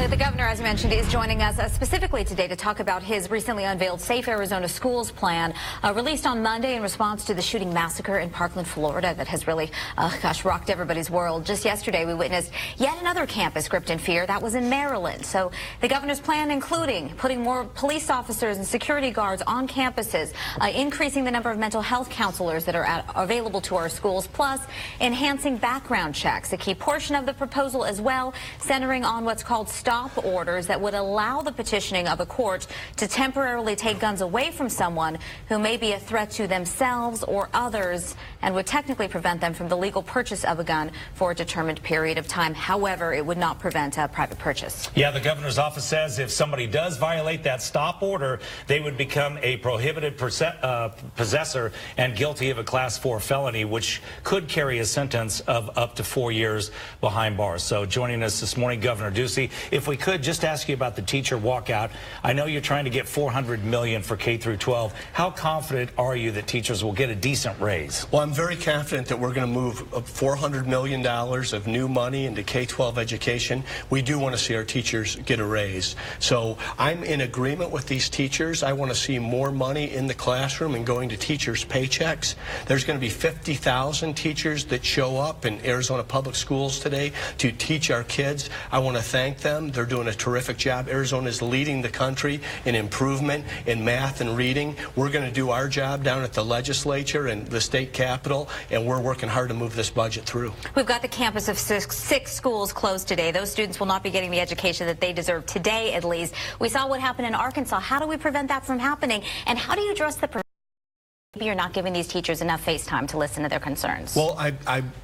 The governor, as mentioned, is joining us specifically today to talk about his recently unveiled Safe Arizona Schools plan, released on Monday in response to the shooting massacre in Parkland, Florida, that has really, rocked everybody's world. Just yesterday, we witnessed yet another campus gripped in fear. That was in Maryland. So the governor's plan, including putting more police officers and security guards on campuses, increasing the number of mental health counselors that are available to our schools, plus enhancing background checks. A key portion of the proposal as well, centering on what's called stop orders that would allow the petitioning of a court to temporarily take guns away from someone who may be a threat to themselves or others and would technically prevent them from the legal purchase of a gun for a determined period of time. However, it would not prevent a private purchase. Yeah, the governor's office says if somebody does violate that stop order, they would become a prohibited possessor and guilty of a Class 4 felony, which could carry a sentence of up to 4 years behind bars. So joining us this morning, Governor Ducey, if we could just ask you about the teacher walkout. I know you're trying to get $400 million for K through 12. How confident are you that teachers will get a decent raise? Well, I'm very confident that we're going to move $400 million of new money into K-12 education. We do want to see our teachers get a raise. So I'm in agreement with these teachers. I want to see more money in the classroom and going to teachers' paychecks. There's going to be 50,000 teachers that show up in Arizona Public Schools today to teach our kids. I want to thank them. They're doing a terrific job. Arizona is leading the country in improvement in math and reading. We're going to do our job down at the legislature and the state capitol, and we're working hard to move this budget through. We've got the campus of six schools closed today. Those students will not be getting the education that they deserve today, at least. We saw what happened in Arkansas. How do we prevent that from happening? And how do you address the maybe you're not giving these teachers enough face time to listen to their concerns? Well,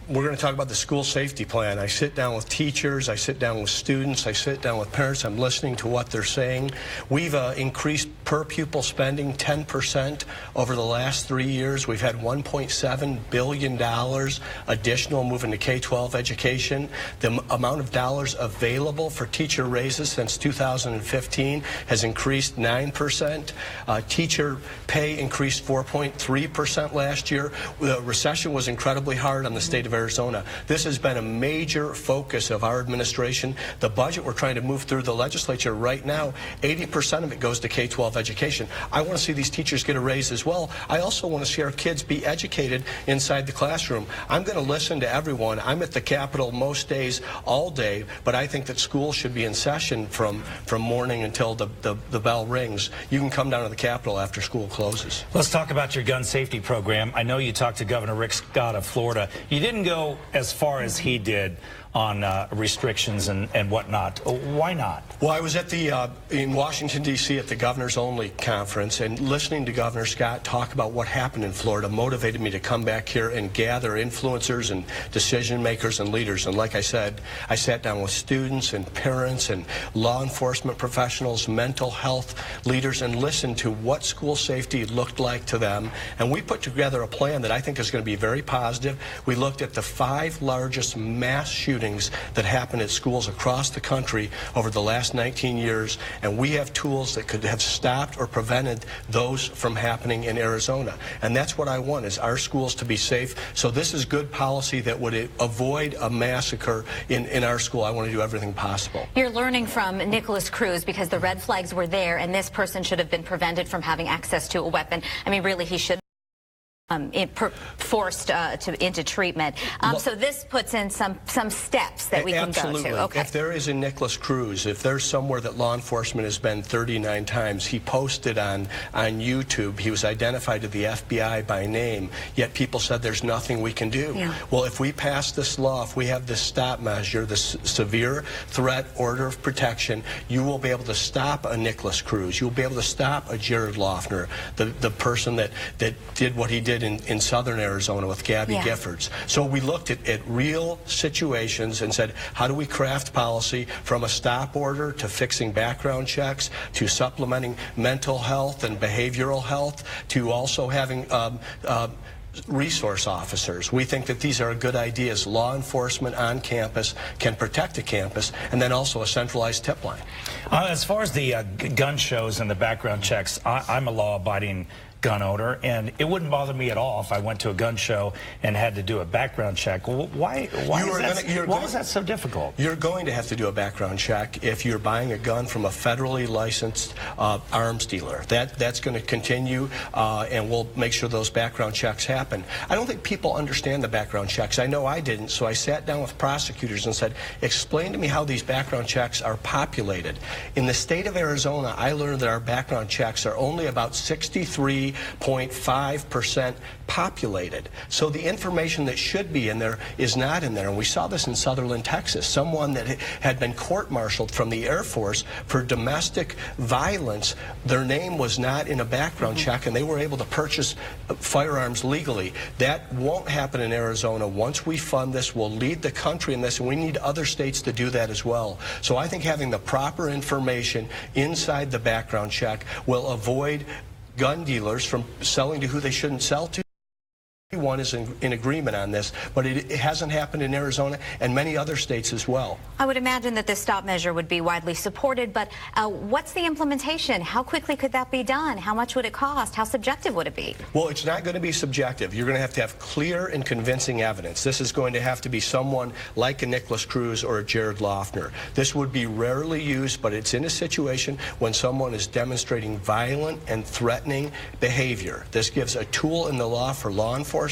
we're going to talk about the school safety plan. I sit down with teachers, I sit down with students, I sit down with parents. I'm listening to what they're saying. We've increased per pupil spending 10% over the last 3 years. We've had $1.7 billion additional moving to K-12 education. The amount of dollars available for teacher raises since 2015 has increased 9%. Teacher pay increased 4.3% last year. The recession was incredibly hard on the state of Arizona. This has been a major focus of our administration. The budget we're trying to move through the legislature right now, 80% of it goes to K-12 education. I want to see these teachers get a raise as well. I also want to see our kids be educated inside the classroom. I'm going to listen to everyone. I'm at the Capitol most days, all day, but I think that school should be in session from morning until the bell rings. You can come down to the Capitol after school closes. Let's talk about your gun safety program. I know you talked to Governor Rick Scott of Florida. You didn't go as far as he did on restrictions and whatnot. Why not? Well, I was at the in Washington, D.C. at the Governors Only conference, and listening to Governor Scott talk about what happened in Florida motivated me to come back here and gather influencers and decision makers and leaders. And like I said, I sat down with students and parents and law enforcement professionals, mental health leaders, and listened to what school safety looked like to them. And we put together a plan that I think is going to be very positive. We looked at the 5 largest mass shootings that happened at schools across the country over the last 19 years, and we have tools that could have stopped or prevented those from happening in Arizona. And that's what I want, is our schools to be safe. So this is good policy that would avoid a massacre in our school. I want to do everything possible. You're learning from Nicholas Cruz because the red flags were there, and this person should have been prevented from having access to a weapon. I mean, really, he should forced into treatment. So this puts in some steps that we can go to. Okay. If there is a Nicholas Cruz, if there's somewhere that law enforcement has been 39 times, he posted on YouTube, he was identified to the FBI by name, yet people said there's nothing we can do. Yeah. Well, if we pass this law, if we have this stop measure, this severe threat order of protection, you will be able to stop a Nicholas Cruz. You'll be able to stop a Jared Loeffner, the person that did what he did in southern Arizona with Gabby Giffords. So we looked at real situations and said, how do we craft policy from a stop order to fixing background checks to supplementing mental health and behavioral health to also having resource officers. We think that these are good ideas. Law enforcement on campus can protect a campus, and then also a centralized tip line. As far as the gun shows and the background checks, I'm a law-abiding gun owner, and it wouldn't bother me at all if I went to a gun show and had to do a background check. Well, why is that so difficult? You're going to have to do a background check if you're buying a gun from a federally licensed arms dealer. That's going to continue, and we'll make sure those background checks happen. I don't think people understand the background checks. I know I didn't, so I sat down with prosecutors and said, explain to me how these background checks are populated. In the state of Arizona, I learned that our background checks are only about 63.5% populated. So the information that should be in there is not in there. And we saw this in Sutherland, Texas. Someone that had been court-martialed from the Air Force for domestic violence, their name was not in a background check, and they were able to purchase firearms legally. That won't happen in Arizona. Once we fund this, we'll lead the country in this, and we need other states to do that as well. So I think having the proper information inside the background check will avoid gun dealers from selling to who they shouldn't sell to. Everyone is in agreement on this, but it hasn't happened in Arizona and many other states as well. I would imagine that this stop measure would be widely supported, but what's the implementation? How quickly could that be done? How much would it cost? How subjective would it be? Well, it's not going to be subjective. You're going to have clear and convincing evidence. This is going to have to be someone like a Nicholas Cruz or a Jared Loughner. This would be rarely used, but it's in a situation when someone is demonstrating violent and threatening behavior. This gives a tool in the law for law enforcement,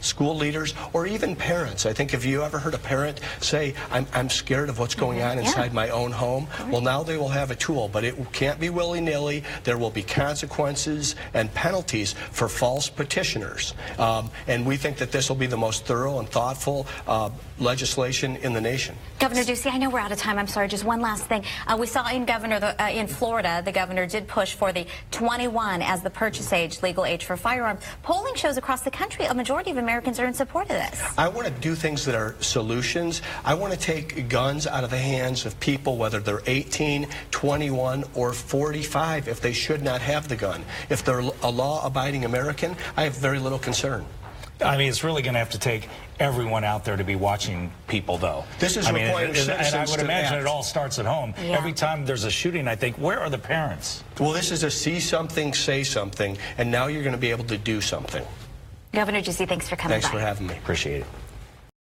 school leaders, or even parents. I think, have you ever heard a parent say, I'm scared of what's going on inside my own home? Well, now they will have a tool, but it can't be willy-nilly. There will be consequences and penalties for false petitioners. And we think that this will be the most thorough and thoughtful legislation in the nation. Governor Ducey, I know we're out of time. I'm sorry, just one last thing. We saw in Florida, the governor did push for the 21 as the purchase age, legal age for firearms. Polling shows across the country a majority of Americans are in support of this. I want to do things that are solutions. I want to take guns out of the hands of people, whether they're 18, 21, or 45, if they should not have the gun. If they're a law-abiding American, I have very little concern. I mean, it's really going to have to take everyone out there to be watching people, though. This is requiring citizens and I would imagine act. it all starts at home. Yeah. Every time there's a shooting, I think, where are the parents? Well, this is a see something, say something, and now you're going to be able to do something. Governor Ducey, thanks for coming by. Thanks for having me. Appreciate it.